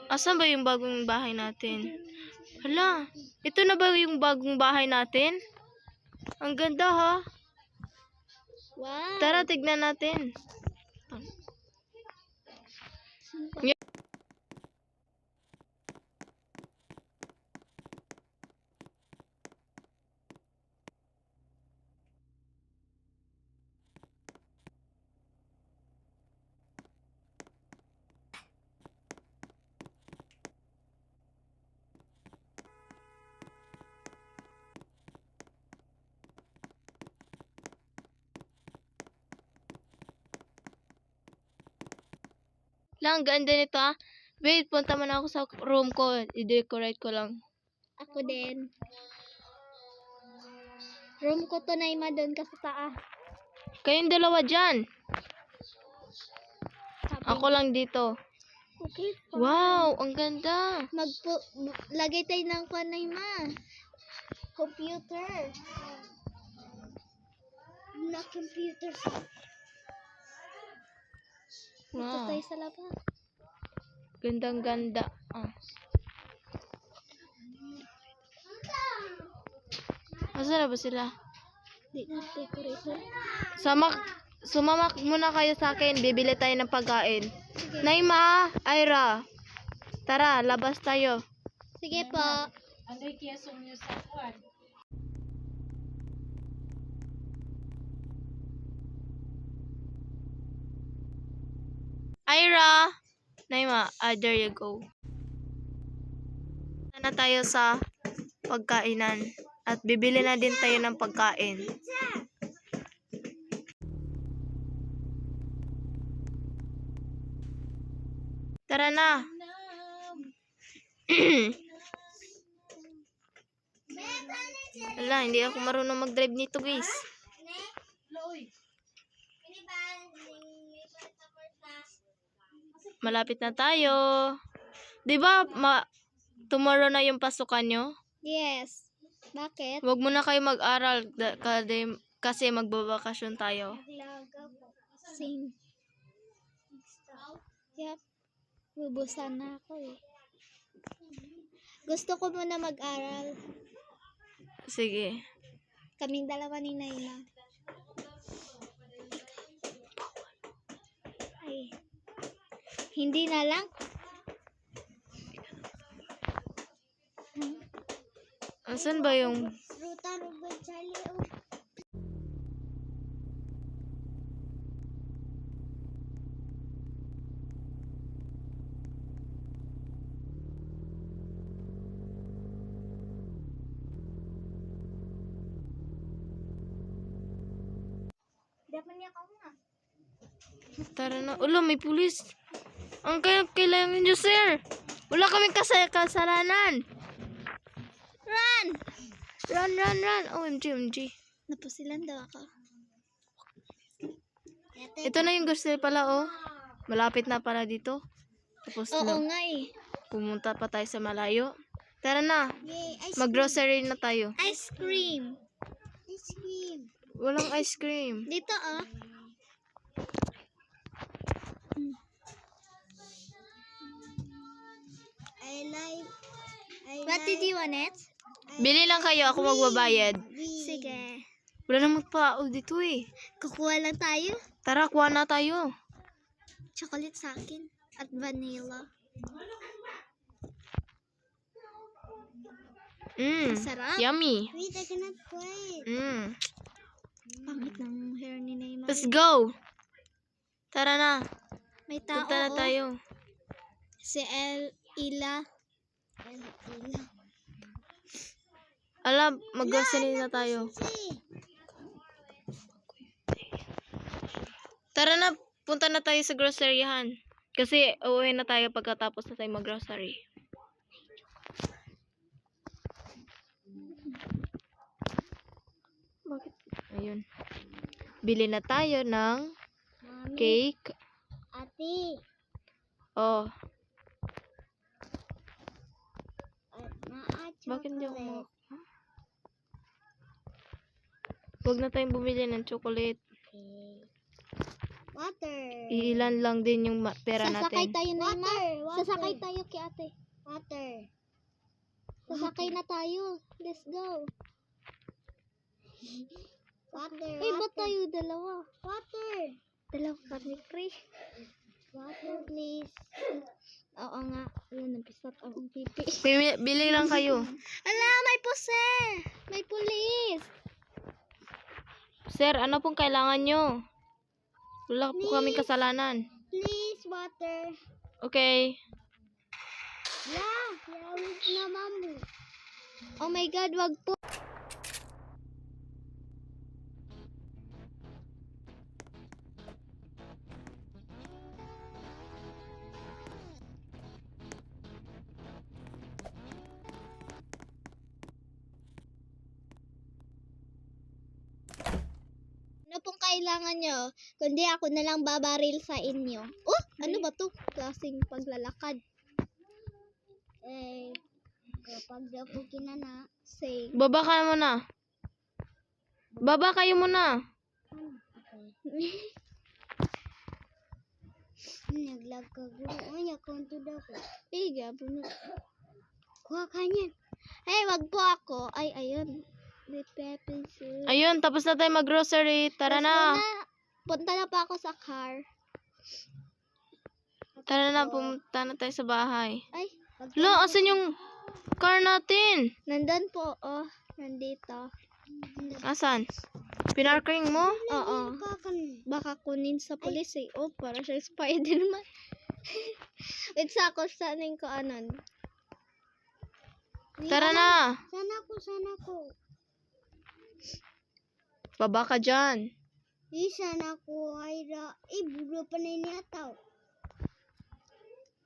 Asan ba yung bagong bahay natin? Hala, ito na ba yung bagong bahay natin? Ang ganda ha. Wow. Tara, tignan natin. Lang, ganda nito ah. Wait, punta man ako sa room ko. I-decorate ko lang. Ako din. Room ko to, Naima, doon ka sa taas. Kayong dalawa dyan. Ako lang dito. Okay, fine. Wow, ang ganda. Lagay tayo ng kwan, Naima. Computer. Na computer. Dito Wow, tayo sa labas. gandang ganda. Ah. Asa na ba sila? Di na decorator. Sumamak muna kayo sa akin. Bibili tayo ng pagkain. Naima, Ira. Tara, labas tayo. Sige po. Andai kiasong niyo sa kwan. Ira. Naima, there you go. Na tayo sa pagkainan. At bibili na din tayo ng pagkain. Tara na. Wala, hindi ako marunong mag-drive nito, guys. Malapit na tayo. 'Di ba tomorrow na yung pasukan nyo? Yes. Bakit? Huwag mo na kayo mag-aral kasi magbabakasyon tayo. Same. Yep. Bubusan na ako eh. Gusto ko muna mag-aral. Sige. Kaming dalawa ni Naima. Ay. Hindi na lang. Asan ba yung... Ruta, Ruben, Charlie, oh. Dapat niya ka na. Tara na. Ulo, may pulis. Ang kailangan nyo, sir. Wala kaming kasalanan. Run! Run. OMG. Napasilan daw ako. Ito na yung gusto pala, oh. Malapit na pala dito. Tapos Oo nga eh. pumunta pa tayo sa malayo. Tara na. Yay, Mag-grocery na tayo. ice cream. Ice cream. Walang ice cream. Dito oh. What did you want it? Bili lang kayo. Ako magbabayad. Sige. Wala namang pao dito eh. Kukuha lang tayo. Tara, kuha na tayo. Chocolate sa akin. At vanilla. Sarap. Yummy. Wait, I cannot wait. Pangit ng hair ni Neymar. Let's go. Tara na. May tao. Punta na tayo. Si Ila. Alam, mag-grocery na tayo. Tara na, punta na tayo sa groceryahan. Kasi uuwi na tayo pagkatapos na tayo mag-grocery. Bakit? Ayun. Bili na tayo ng cake. Ate. Oh, Chocolate. bakit hindi ako Huwag na tayong bumili ng chocolate. Water. Ilan lang din yung pera Sasakay natin. tayo na Sasakay tayo kay ate. Water. Sasakay na tayo. Let's go. Water. Eh, ba't tayo dalawa? Water. Dalawa kami, pre. Water, please. Oo nga. Ayan, napisat ang pipi. Bili lang kayo. Ala, may puse. May pulis. Sir, ano pong kailangan nyo? Wala po kaming kasalanan. Please, water. Okay. Yeah, wag na, mamu. Oh my God, wag po. Ano pong kailangan nyo? Kundi ako na lang babaril sa inyo. Oh, ano ba to? Klaseng paglalakad. Eh, kapag daw po kinana, say. Baba ka muna. Baba kayo muna. Naglag ka gulo. Ay, akunto daw ko. Eh, gabo na. Kuha ka niyan. Ay, wag po ako. Ay, ayun. May pencil. Ayun, tapos na tayo mag-grocery. Tara na. Punta na pa ako sa car. Tara na, pumunta na tayo sa bahay. Ay, wag Lo, asan yung car natin? nandun po, oh. Nandito. Asan? Pinarking mo? Oo. Baka kunin sa pulis eh. Oh, para siya Spider-Man. Wait, ako sanin ko anon. Tara na. Sana ko. Baba ka dyan. Sana ko, Ira. Eh, budo pa na niya tao.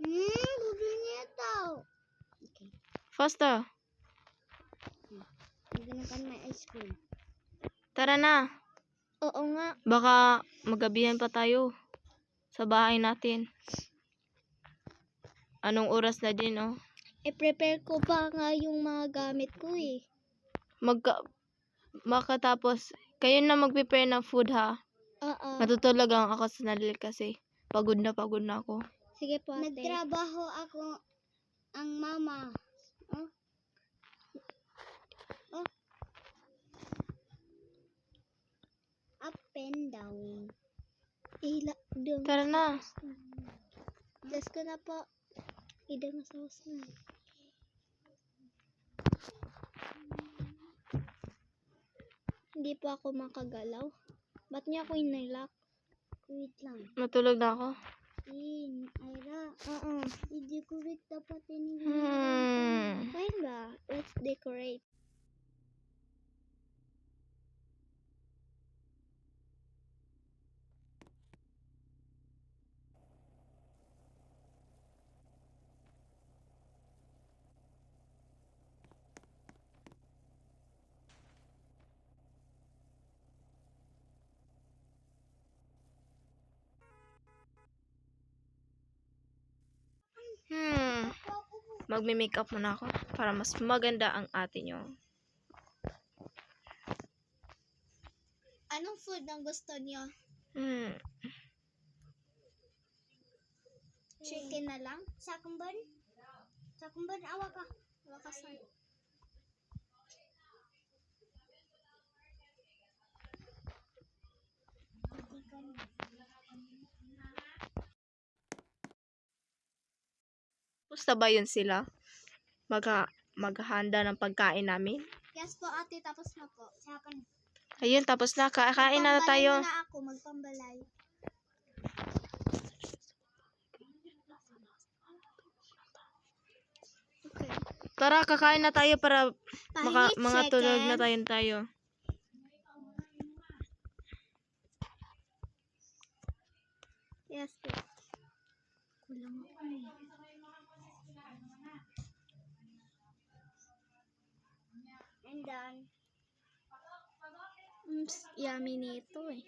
Budo niya tao. Okay. Faster. Ganakan may ice cream. Tara na. Oo nga. Baka magabihan pa tayo sa bahay natin. Anong oras na din, oh? I-prepare ko pa nga yung mga gamit ko eh. Makatapos, kayo na mag-prepare ng food, ha? Oo. Matutulog lang ako sa nalil kasi pagod na ako. Sige po, ate. Nagtrabaho ako ang mama. Oh. Up and down. Doon. Tara na. Bless ko na po. Idang sauce na. Hindi po ako makagalaw. Ba't niya ako inilak? Wait lang. Matulog na ako. Ira. Oo. I-decorate dapat ini. Fine ba? Let's decorate. Magme-makeup muna ako para mas maganda ang ate nyo. Anong food ang gusto niyo? Chicken na lang? Sakumban? Sakumban, awa ka. Awa ka sa. Gusto ba yun sila? Maghahanda ng pagkain namin? Yes po ate, tapos na po. Sakan. Ayun, tapos na. Kain na tayo. Magpambalay na ako, magpambalay. Okay. Tara, kakain na tayo para Pahingit mga tulog na second. tayo. Yes po. Kulang ako eh. And done. Yummy nito eh.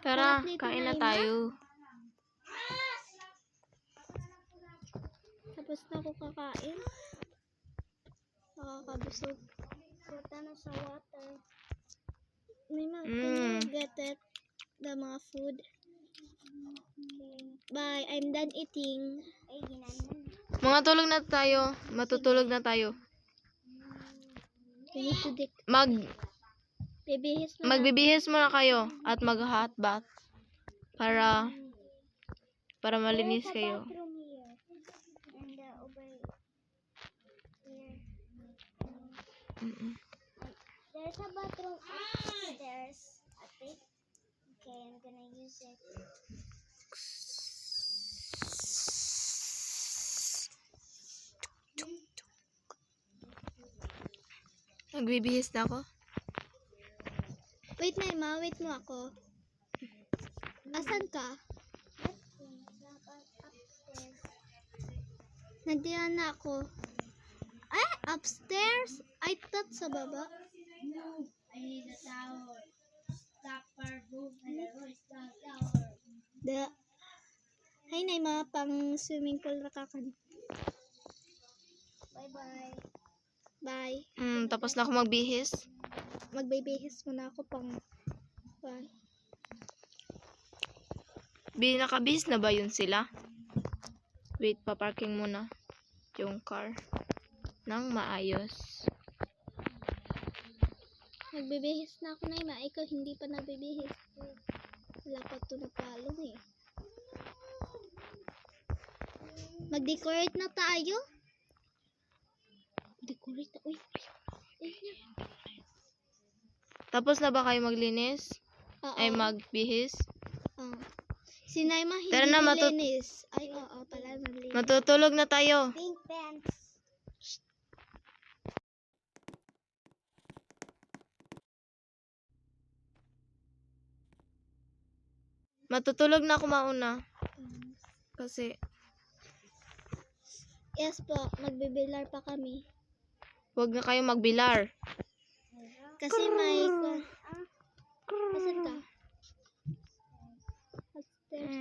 Tara, Sarap nito, kain na Naima. tayo. Tapos na ako kakain. Nakakabusog. Punta na sa water. Naima, Mm. can you get it? The mga food. Bye, I'm done eating. Ay, ginanon. Mga tulog na tayo. Matutulog na tayo. We need to bibihis na. Magbibihis muna kayo at mag-hot bath para malinis kayo. Bathroom here. And over here. Mm-mm. There's a bathroom upstairs. Okay, I'm gonna use it. Magbibihis na ako. Wait, Naima, wait mo ako. Asan ka? Nandiyan na ako. Ay, upstairs? I thought sa baba. No, I need a towel. Stop our boom. Stop towel. The Hay, Naima, pang swimming pool na kakan. Bye-bye. Bye. Tapos na ako magbihis. Magbibihis muna ako pang... Bye. Nakabihis na ba yun sila? Wait, paparking muna yung car nang maayos. Nagbibihis na ako, Naima. Ikaw hindi pa nagbibihis. Wala pa ito napalong eh. Mag-decorate na tayo. Decorate na. Uy. Tapos na ba kayo maglinis? Oo. Ay, magbihis? Oo. Si Naima hindi Tara na, nilinis. Ay, oo pala. Nalinis. Matutulog na tayo. Pink pants. Matutulog na ako mauna. Kasi, Yes po, magbibilar pa kami. wag na kayo magbilar. Kasi may... Asan ka? Upstairs